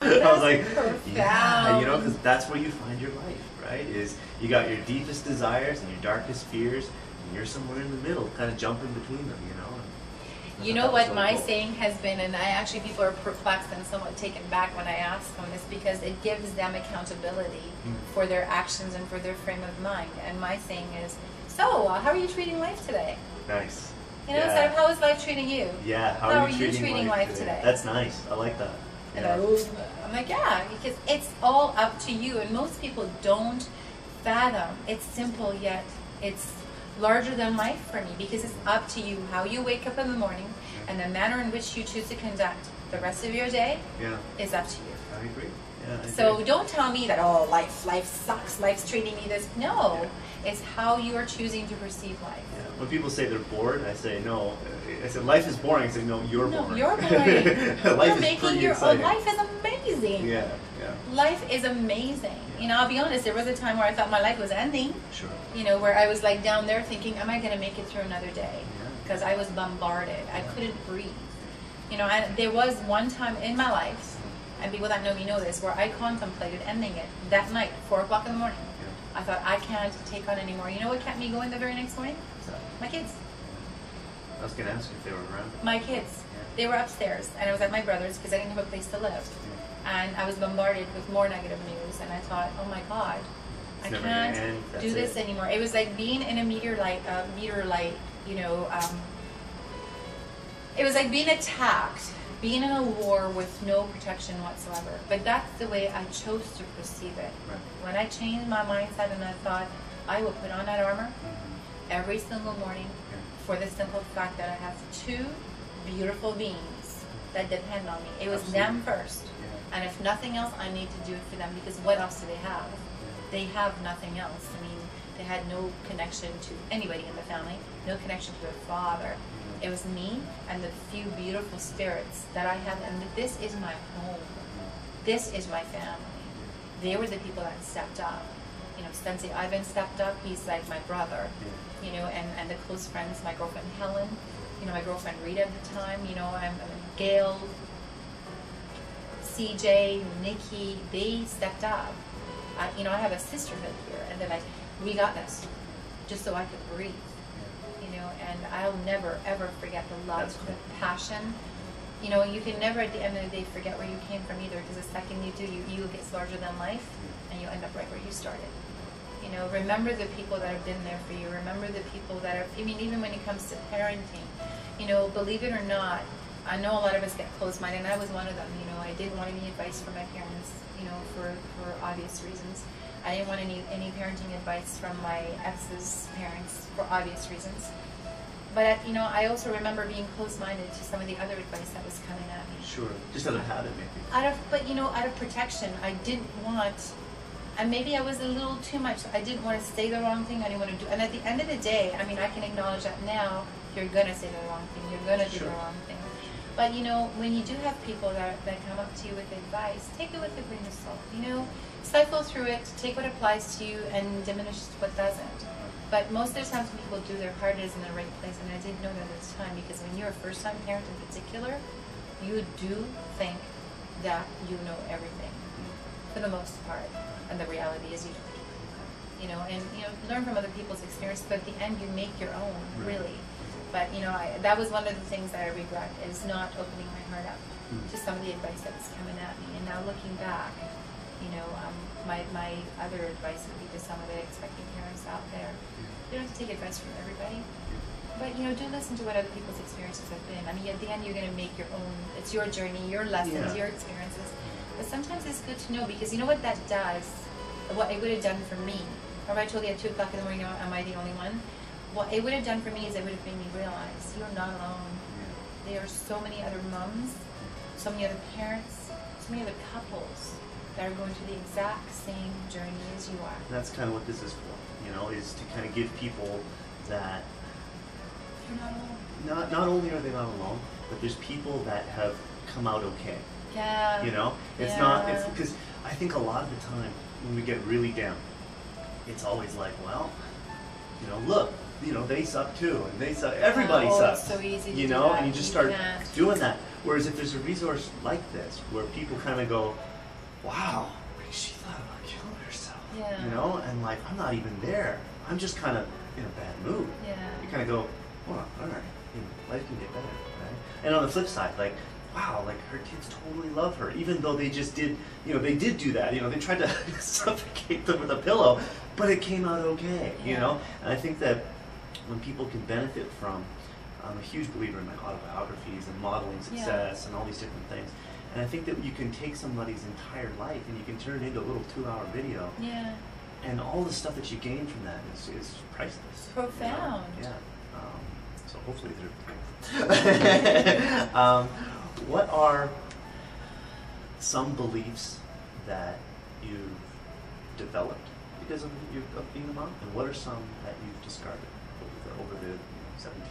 I was like, profound. yeah, you know, because that's where you find your life, right? Is you got your deepest desires and your darkest fears, and you're somewhere in the middle, kind of jumping between them, you know. You know what my saying has been, and people are perplexed and somewhat taken back when I ask them, is because it gives them accountability for their actions and for their frame of mind. And my saying is, so, how are you treating life today? Nice. You know, instead of how is life treating you? Yeah, how are you treating life today? That's nice. I like that. And I'm like, yeah, because it's all up to you. And most people don't fathom. It's simple, yet it's larger than life for me, because it's up to you how you wake up in the morning, and the manner in which you choose to conduct the rest of your day is up to you. I agree. Yeah, I so agree. Don't tell me that, oh, life sucks, life's treating me this. No, it's how you are choosing to perceive life. Yeah. When people say they're bored, I say no. I said life is boring. I say no, you're boring. No, you're boring. Life is pretty exciting. Life is amazing. Yeah. Life is amazing. Yeah. You know, I'll be honest, there was a time where I thought my life was ending. Sure. You know, where I was like down there thinking, am I going to make it through another day? Because I was bombarded. I couldn't breathe. You know, and there was one time in my life, and people that know me know this, where I contemplated ending it that night, 4 o'clock in the morning. I thought, I can't take on anymore. You know what kept me going the very next morning? My kids. I was going to ask if they were around. My kids. They were upstairs, and I was at my brother's because I didn't have a place to live. And I was bombarded with more negative news, and I thought, oh my God, I can't do this anymore. It was like being in a meteorite, you know, it was like being attacked, being in a war with no protection whatsoever. But that's the way I chose to perceive it. Right. When I changed my mindset and I thought, I will put on that armor every single morning for the simple fact that I have 2 beautiful beings that depend on me. It was them first. And if nothing else, I need to do it for them, because what else do they have? They have nothing else. I mean, they had no connection to anybody in the family, no connection to their father. It was me and the few beautiful spirits that I have, and this is my home. This is my family. They were the people that stepped up. You know, Sensei Ivan stepped up. He's like my brother. You know, and the close friends, my girlfriend Helen, you know, my girlfriend Rita at the time, you know, I'm Gail, CJ, Nikki, they stepped up. You know, I have a sisterhood here, and they're like, we got this, just so I could breathe. You know, and I'll never ever forget the love, the passion. You know, you can never at the end of the day forget where you came from either, because the second you do, you get larger than life, and you end up right where you started. You know, remember the people that have been there for you. Remember the people that are, I mean, even when it comes to parenting, you know, believe it or not, I know a lot of us get closed-minded, and I was one of them. You know, I didn't want any advice from my parents, you know, for obvious reasons. I didn't want any parenting advice from my ex's parents for obvious reasons. But, you know, I also remember being closed-minded to some of the other advice that was coming at me. Sure, just out of habit maybe. But, you know, out of protection, I didn't want, and maybe I was a little too much. I didn't want to say the wrong thing. I didn't want to do, and at the end of the day, I mean, I can acknowledge that now. You're going to say the wrong thing. You're going to do the wrong thing. But, you know, when you do have people that come up to you with advice, take it with a grain of salt. You know, cycle through it, take what applies to you, and diminish what doesn't. But most of the times when people do, their heart is in the right place, and I didn't know that at this time, because when you're a first-time parent in particular, you do think that you know everything, for the most part, and the reality is you don't. You know, and you know, learn from other people's experience, but at the end you make your own, really. But you know, that was one of the things that I regret, is not opening my heart up to some of the advice that was coming at me. And now looking back, you know, my other advice would be to some of the expecting parents out there. You don't have to take advice from everybody, but you know, do listen to what other people's experiences have been. I mean, at the end, you're going to make your own. It's your journey, your lessons, your experiences. But sometimes it's good to know, because you know what that does. What it would have done for me. Remember I told you at 2 o'clock in the morning, am I the only one? What it would have done for me is it would have made me realize you're not alone. There are so many other moms, so many other parents, so many other couples that are going through the exact same journey as you are. That's kind of what this is for, you know, is to kind of give people that you're not alone. Not only are they not alone, but there's people that have come out okay. Yeah. You know, it's not. It's because I think a lot of the time when we get really down, it's always like, well, you know, look, you know, they suck too, and they suck. Everybody sucks. It's so easy to you know, do that. and you just start doing that. Whereas if there's a resource like this, where people kind of go, wow, she thought about killing herself, Yeah. you know, and like, I'm not even there. I'm just kind of in a bad mood. Yeah. You kind of go, well, all right, you know, life can get better, right? And on the flip side, like, wow, like her kids totally love her, even though they just did, you know, they did do that. You know, they tried to suffocate them with a pillow, but it came out okay, you Yeah. know? And I think that when people can benefit from, I'm a huge believer in like autobiographies and modeling success and all these different things. And I think that you can take somebody's entire life and you can turn it into a little 2-hour video. Yeah. And all the stuff that you gain from that is priceless. Profound. You know? Yeah. So hopefully they're what are some beliefs that you've developed because of being a mom, and what are some that you've discarded over the 17,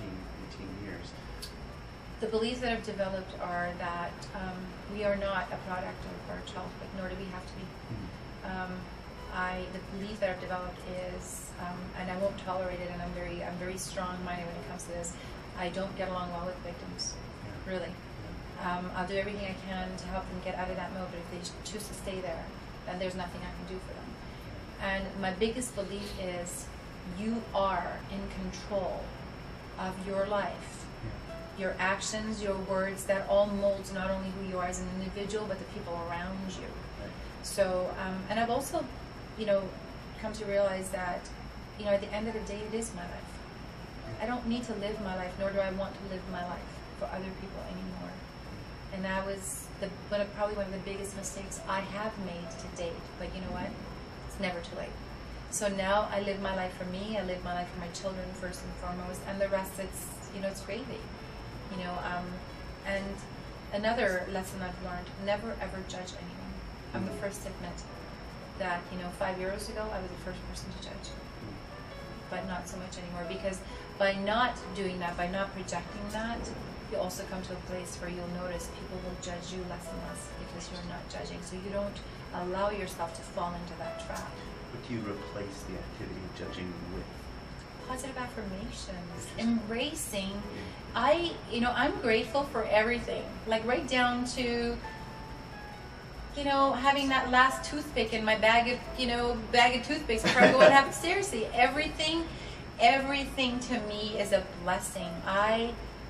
18 years? The beliefs that I've developed are that we are not a product of our childhood, nor do we have to be. The belief that I've developed is, and I won't tolerate it, and I'm very strong-minded when it comes to this. I don't get along well with victims, really. I'll do everything I can to help them get out of that mode, but if they choose to stay there, then there's nothing I can do for them. And my biggest belief is you are in control of your life, your actions, your words. That all molds not only who you are as an individual, but the people around you. So, and I've also, you know, come to realize that, you know, at the end of the day, it is my life. I don't need to live my life, nor do I want to live my life for other people anymore. And that was probably one of the biggest mistakes I have made to date. But you know what? It's never too late. So now I live my life for me. I live my life for my children first and foremost, and the rest, it's, you know, it's gravy. You know, and another lesson I've learned: never ever judge anyone. I'm the first to admit that, you know, 5 years ago I was the first person to judge, but not so much anymore, because by not doing that, by not projecting that, you also come to a place where you'll notice people will judge you less and less because you're not judging. So you don't allow yourself to fall into that trap. What do you replace the activity of judging with? Positive affirmations, embracing. I'm grateful for everything, like right down to, you know, having that last toothpick in my bag of toothpicks before I go and have it. Seriously, everything to me is a blessing.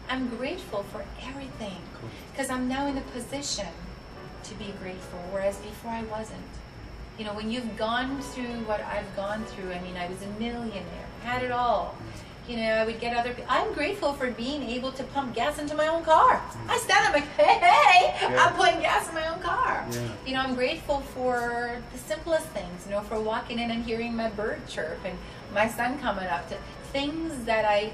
I'm grateful for everything because I'm now in a position to be grateful, whereas before I wasn't. You know, when you've gone through what I've gone through, I mean, I was a millionaire, had it all. You know, I would get other people. I'm grateful for being able to pump gas into my own car. I stand up like, hey, I'm putting gas in my own car. Yeah. You know, I'm grateful for the simplest things, you know, for walking in and hearing my bird chirp and my son coming up, to things that I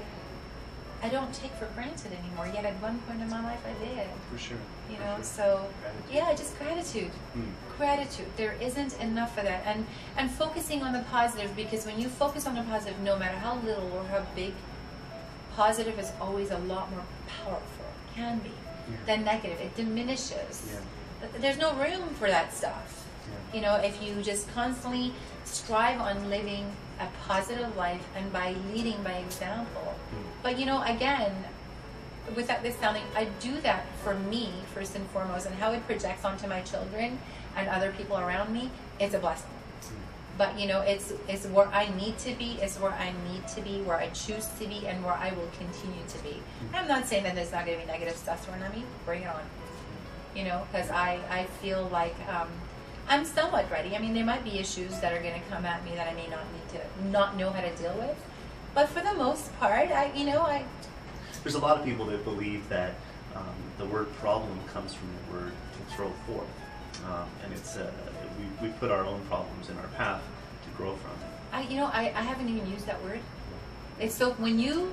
don't take for granted anymore, yet at one point in my life I did. For sure. You know, so gratitude. Yeah, just gratitude. Gratitude. There isn't enough of that. And focusing on the positive, because when you focus on the positive, no matter how little or how big, positive is always a lot more powerful, can be, than negative. It diminishes. There's no room for that stuff. You know, if you just constantly strive on living a positive life and by leading by example. But you know, again, without this sounding, I do that for me first and foremost, and how it projects onto my children and other people around me, it's a blessing. But you know, it's where I need to be, it's where I need to be, where I choose to be, and where I will continue to be. I'm not saying that there's not going to be negative stuff thrown at me. Bring it on. You know, because I feel like I'm somewhat ready. I mean, there might be issues that are going to come at me that I may not need to not know how to deal with. But for the most part, There's a lot of people that believe that the word problem comes from the word to throw forth. And it's we put our own problems in our path to grow from. I haven't even used that word. It's so when you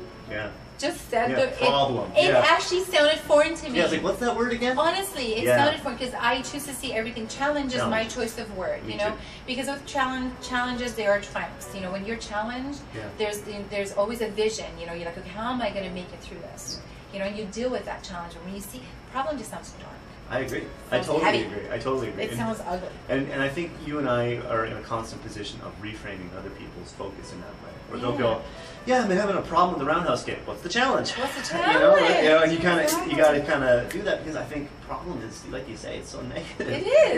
just said the problem. It actually sounded foreign to me. Yeah, I was like, what's that word again? Honestly, it sounded foreign because I choose to see everything. Challenge is my choice of word, me you know, too. because with challenges there are triumphs. You know, when you're challenged, there's always a vision. You know, you're like, okay, how am I going to make it through this? You know, and you deal with that challenge. When you see problem, just sounds dark. I agree. I totally heavy. agree. I totally agree. It sounds ugly. And I think you and I are in a constant position of reframing other people's focus in that way. Where they'll go, yeah, I'm having a problem with the roundhouse kick. What's the challenge? What's the You challenge? know, and you got to kind of do that, because I think problem is, like you say, it's so negative. It is.